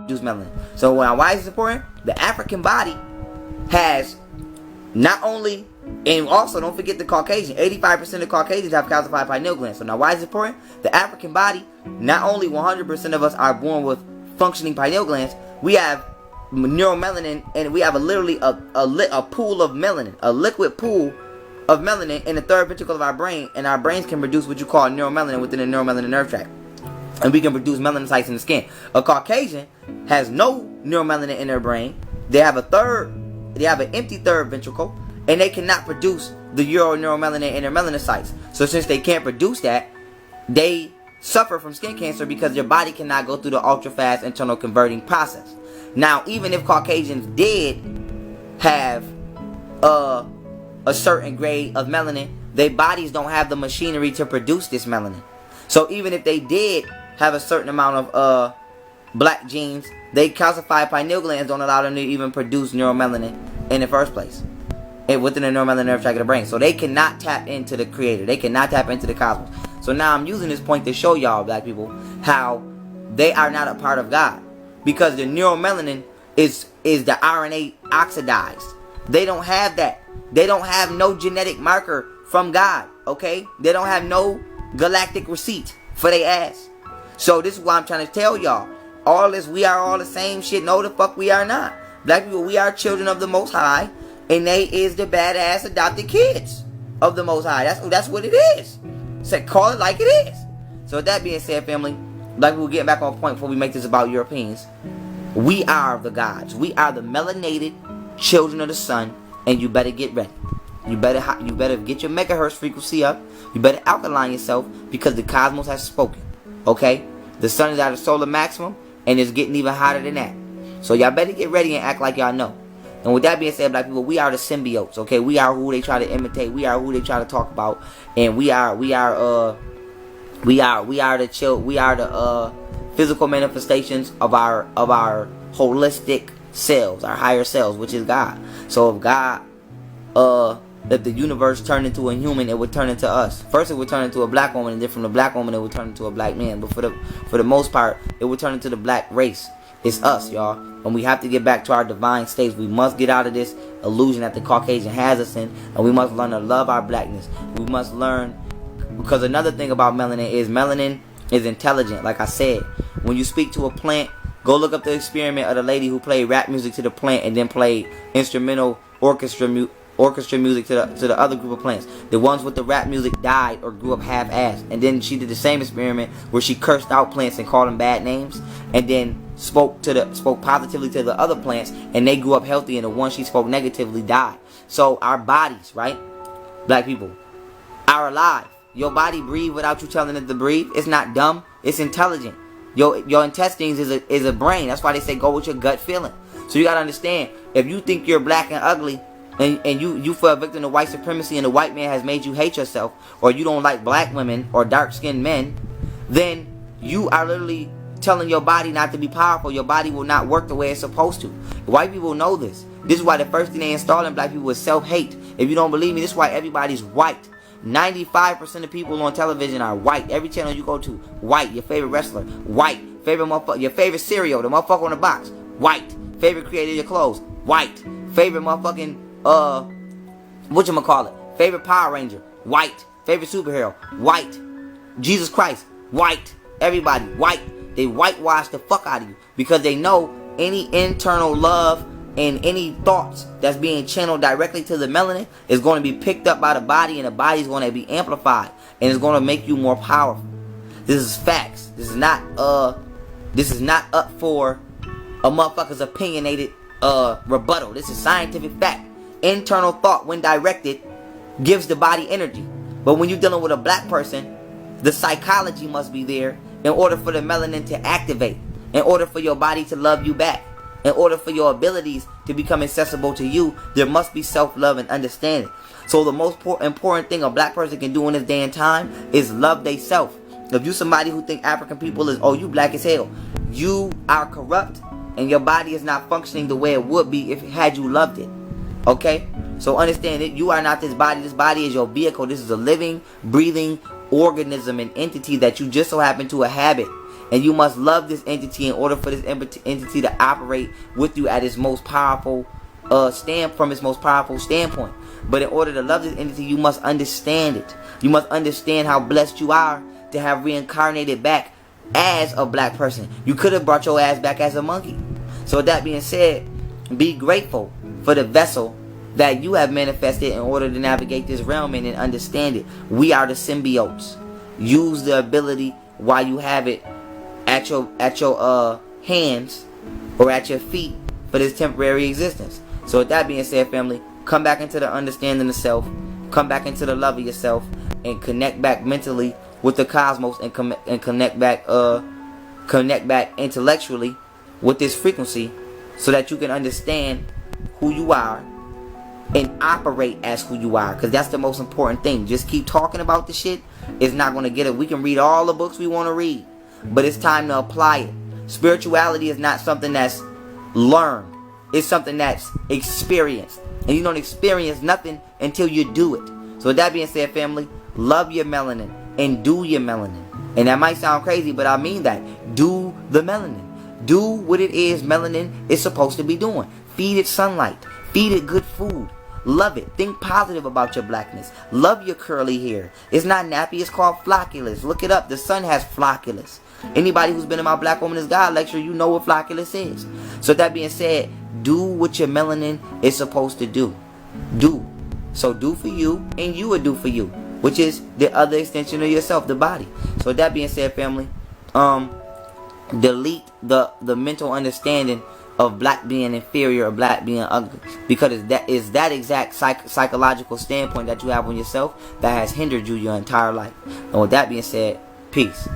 produce melanin. So why is this important? The African body has not only, and also don't forget the Caucasian, 85% of Caucasians have calcified pineal glands. So now why is it important? The African body, not only 100% of us are born with functioning pineal glands, we have neuromelanin, and we have literally a pool of melanin, a liquid pool of melanin in the third ventricle of our brain, and our brains can produce what you call neuromelanin within the neuromelanin nerve tract. And we can produce melanocytes in the skin. A Caucasian has no neuromelanin in their brain. They have an empty third ventricle, and they cannot produce the neuromelanin in their melanocytes. So since they can't produce that, they suffer from skin cancer because their body cannot go through the ultra-fast internal converting process. Now, even if Caucasians did have a certain grade of melanin, their bodies don't have the machinery to produce this melanin. So even if they did have a certain amount of black genes, they calcified pineal glands don't allow them to even produce neuromelanin in the first place, and within the neuromelanin nerve tract of the brain. So they cannot tap into the creator. They cannot tap into the cosmos. So now I'm using this point to show y'all, black people, how they are not a part of God, because the neuromelanin is the RNA oxidized. They don't have that. They don't have no genetic marker from God. Okay, they don't have no galactic receipt for their ass. So this is what I'm trying to tell y'all. All this, we are all the same shit. No, the fuck we are not. Black people, we are children of the Most High, and they is the badass adopted kids of the Most High. That's what it is. So call it like it is. So with that being said, family, black people, getting back on point before we make this about Europeans. We are the gods. We are the melanated children of the sun, and you better get ready. You better get your megahertz frequency up. You better alkaline yourself, because the cosmos has spoken. Okay? The sun is at a solar maximum, and it's getting even hotter than that. So y'all better get ready and act like y'all know. And with that being said, black people, we are the symbiotes. Okay? We are who they try to imitate. We are who they try to talk about. And we are the physical manifestations of our holistic selves, our higher selves, which is God. So if God, if the universe turned into a human, it would turn into us. First, it would turn into a black woman, and then from the black woman, it would turn into a black man. But for the most part, it would turn into the black race. It's us, y'all. And we have to get back to our divine states. We must get out of this illusion that the Caucasian has us in, and we must learn to love our blackness. We must learn, because another thing about melanin is intelligent. Like I said, when you speak to a plant, go look up the experiment of the lady who played rap music to the plant and then played instrumental orchestra music to the other group of plants. The ones with the rap music died or grew up half-assed. And then she did the same experiment where she cursed out plants and called them bad names, and then spoke positively to the other plants, and they grew up healthy, and the one she spoke negatively died. So our bodies, right, black people, are alive. Your body breathe without you telling it to breathe. It's not dumb. It's intelligent. Your intestines is a brain. That's why they say go with your gut feeling. So you gotta understand, if you think you're black and ugly, and you fell victim to white supremacy, and the white man has made you hate yourself, or you don't like black women or dark-skinned men, then you are literally telling your body not to be powerful. Your body will not work the way it's supposed to. White people know this. This is why the first thing they install in black people is self-hate. If you don't believe me, this is why everybody's white. 95% of people on television are white. Every channel you go to, white. Your favorite wrestler, white. Favorite motherfucker, your favorite cereal, the motherfucker on the box, white. Favorite creator of your clothes, white. Favorite motherfucking whatchamacallit, favorite Power Ranger, white. Favorite superhero, white. Jesus Christ, white. Everybody, white. They whitewash the fuck out of you, because they know any internal love and any thoughts that's being channeled directly to the melanin is going to be picked up by the body, and the body is going to be amplified, and it's going to make you more powerful. This is facts. This is not up for a motherfucker's opinionated rebuttal. This is scientific fact. Internal thought, when directed, gives the body energy. But when you're dealing with a black person, the psychology must be there in order for the melanin to activate, in order for your body to love you back, in order for your abilities to become accessible to you. There must be self-love and understanding. So the most important thing a black person can do in this day and time is love they self. If you somebody who think African people is, oh, you black as hell, you are corrupt, and your body is not functioning the way it would be if had you loved it. Okay? So understand it. You are not this body. This body is your vehicle. This is a living, breathing organism and entity that you just so happen to inhabit And you must love this entity in order for this entity to operate with you at its most powerful from its most powerful standpoint. But in order to love this entity, you must understand it. You must understand how blessed you are to have reincarnated back as a black person. You could have brought your ass back as a monkey. So with that being said, be grateful for the vessel that you have manifested in order to navigate this realm in and understand it. We are the symbiotes. Use the ability while you have it at your hands or at your feet for this temporary existence. So with that being said, family, come back into the understanding of self, come back into the love of yourself, and connect back mentally with the cosmos, and connect back intellectually with this frequency, so that you can understand who you are and operate as who you are. Because that's the most important thing. Just keep talking about the shit, it's not going to get it. We can read all the books we want to read, but it's time to apply it. Spirituality is not something that's learned. It's something that's experienced. And you don't experience nothing until you do it. So with that being said, family, love your melanin and do your melanin. And that might sound crazy, but I mean that. Do the melanin. Do what it is melanin is supposed to be doing. Feed it sunlight. Feed it good food. Love it. Think positive about your blackness. Love your curly hair. It's not nappy. It's called flocculus. Look it up. The sun has flocculus. Anybody who's been in my Black Woman is God lecture, you know what flocculus is. So that being said, do what your melanin is supposed to do. Do. So do for you, and you will do for you, which is the other extension of yourself, the body. So with that being said, family, delete the mental understanding of black being inferior or black being ugly, because that is that exact psychological standpoint that you have on yourself that has hindered you your entire life. And with that being said, peace.